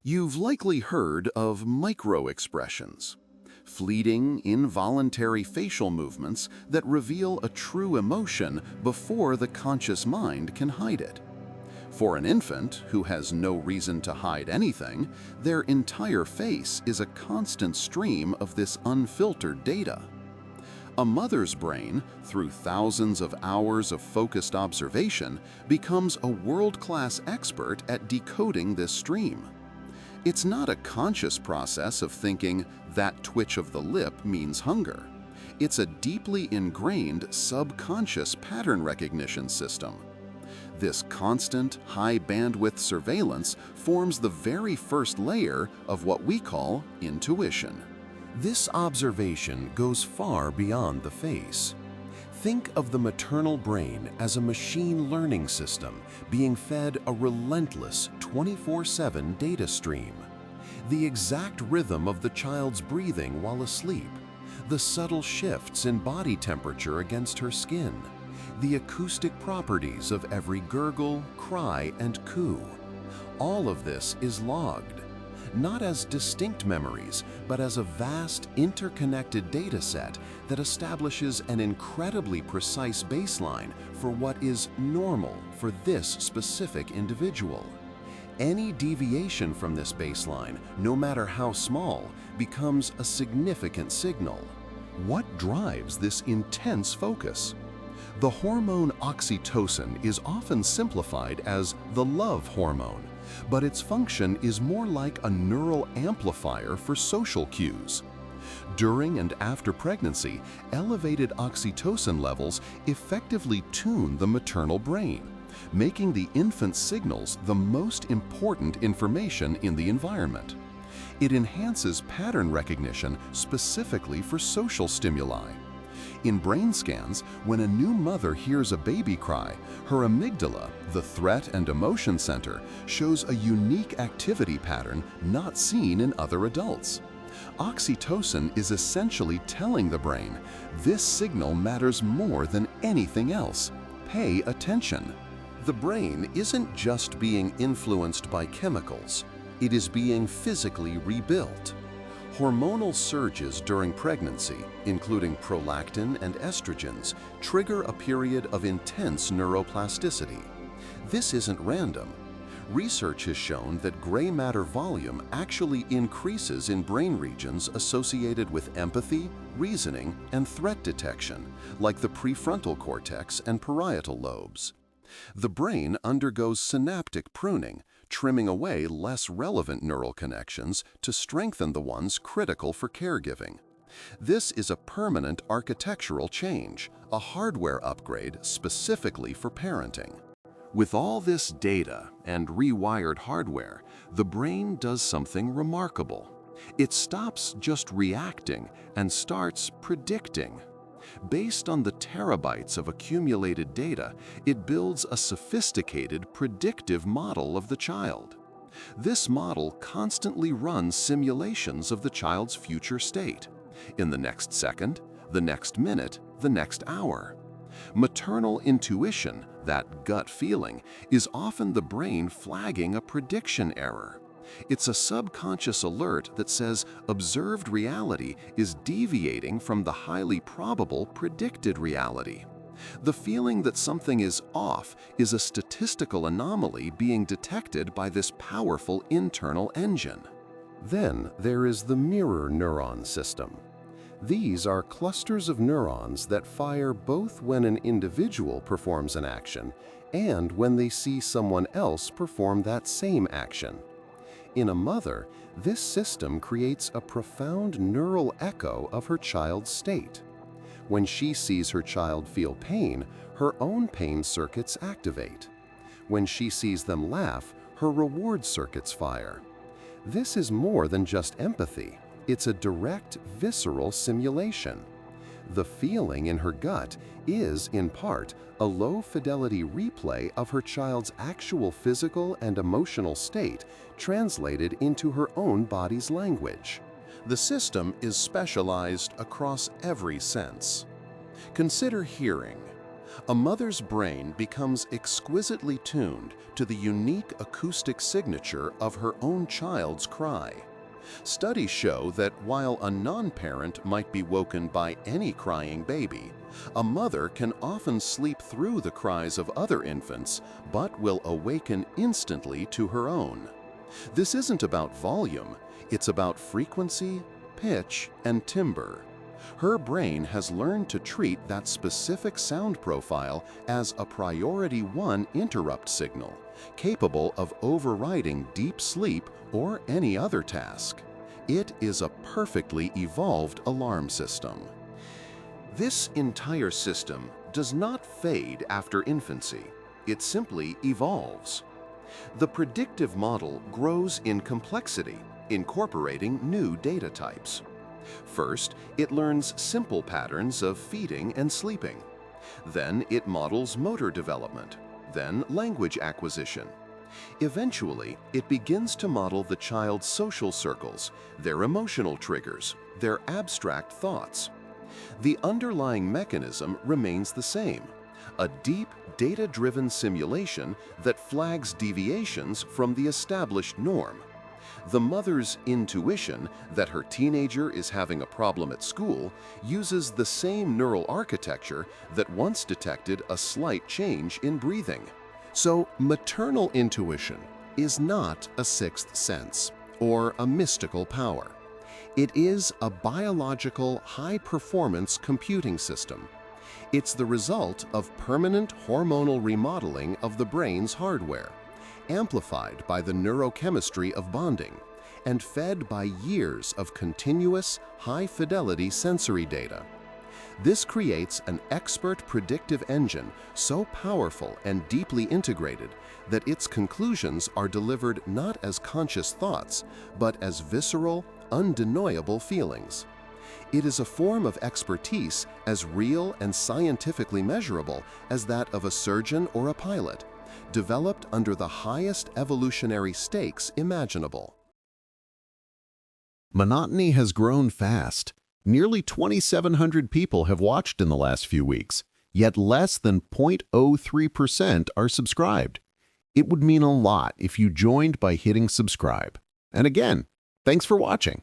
You've likely heard of micro-expressions, fleeting, involuntary facial movements that reveal a true emotion before the conscious mind can hide it. For an infant who has no reason to hide anything, their entire face is a constant stream of this unfiltered data. A mother's brain, through thousands of hours of focused observation, becomes a world-class expert at decoding this stream. It's not a conscious process of thinking that twitch of the lip means hunger. It's a deeply ingrained subconscious pattern recognition system. This constant, high-bandwidth surveillance forms the very first layer of what we call intuition. This observation goes far beyond the face. Think of the maternal brain as a machine learning system being fed a relentless 24/7 data stream. The exact rhythm of the child's breathing while asleep, the subtle shifts in body temperature against her skin, the acoustic properties of every gurgle, cry, and coo. All of this is logged, not as distinct memories, but as a vast, interconnected data set that establishes an incredibly precise baseline for what is normal for this specific individual. Any deviation from this baseline, no matter how small, becomes a significant signal. What drives this intense focus? The hormone oxytocin is often simplified as the love hormone, but its function is more like a neural amplifier for social cues. During and after pregnancy, elevated oxytocin levels effectively tune the maternal brain, making the infant's signals the most important information in the environment. It enhances pattern recognition specifically for social stimuli. In brain scans, when a new mother hears a baby cry, her amygdala, the threat and emotion center, shows a unique activity pattern not seen in other adults. Oxytocin is essentially telling the brain, this signal matters more than anything else. Pay attention. The brain isn't just being influenced by chemicals, it is being physically rebuilt. Hormonal surges during pregnancy, including prolactin and estrogens, trigger a period of intense neuroplasticity. This isn't random. Research has shown that gray matter volume actually increases in brain regions associated with empathy, reasoning, and threat detection, like the prefrontal cortex and parietal lobes. The brain undergoes synaptic pruning, trimming away less relevant neural connections to strengthen the ones critical for caregiving. This is a permanent architectural change, a hardware upgrade specifically for parenting. With all this data and rewired hardware, the brain does something remarkable. It stops just reacting and starts predicting. Based on the terabytes of accumulated data, it builds a sophisticated predictive model of the child. This model constantly runs simulations of the child's future state, in the next second, the next minute, the next hour. Maternal intuition, that gut feeling, is often the brain flagging a prediction error. It's a subconscious alert that says observed reality is deviating from the highly probable predicted reality. The feeling that something is off is a statistical anomaly being detected by this powerful internal engine. Then there is the mirror neuron system. These are clusters of neurons that fire both when an individual performs an action and when they see someone else perform that same action. In a mother, this system creates a profound neural echo of her child's state. When she sees her child feel pain, her own pain circuits activate. When she sees them laugh, her reward circuits fire. This is more than just empathy. It's a direct, visceral simulation. The feeling in her gut is, in part, a low-fidelity replay of her child's actual physical and emotional state translated into her own body's language. The system is specialized across every sense. Consider hearing. A mother's brain becomes exquisitely tuned to the unique acoustic signature of her own child's cry. Studies show that while a non-parent might be woken by any crying baby, a mother can often sleep through the cries of other infants but will awaken instantly to her own. This isn't about volume, it's about frequency, pitch, and timbre. Her brain has learned to treat that specific sound profile as a priority 1 interrupt signal, capable of overriding deep sleep or any other task. It is a perfectly evolved alarm system. This entire system does not fade after infancy. It simply evolves. The predictive model grows in complexity, incorporating new data types. First, it learns simple patterns of feeding and sleeping. Then it models motor development, then language acquisition. Eventually, it begins to model the child's social circles, their emotional triggers, their abstract thoughts. The underlying mechanism remains the same, a deep, data-driven simulation that flags deviations from the established norm. The mother's intuition that her teenager is having a problem at school uses the same neural architecture that once detected a slight change in breathing. So, maternal intuition is not a sixth sense or a mystical power. It is a biological, high-performance computing system. It's the result of permanent hormonal remodeling of the brain's hardware, amplified by the neurochemistry of bonding, and fed by years of continuous, high-fidelity sensory data. This creates an expert predictive engine so powerful and deeply integrated that its conclusions are delivered not as conscious thoughts, but as visceral, undeniable feelings. It is a form of expertise as real and scientifically measurable as that of a surgeon or a pilot, developed under the highest evolutionary stakes imaginable. Monotony has grown fast. Nearly 2,700 people have watched in the last few weeks, yet less than 0.03% are subscribed. It would mean a lot if you joined by hitting subscribe. And again, thanks for watching.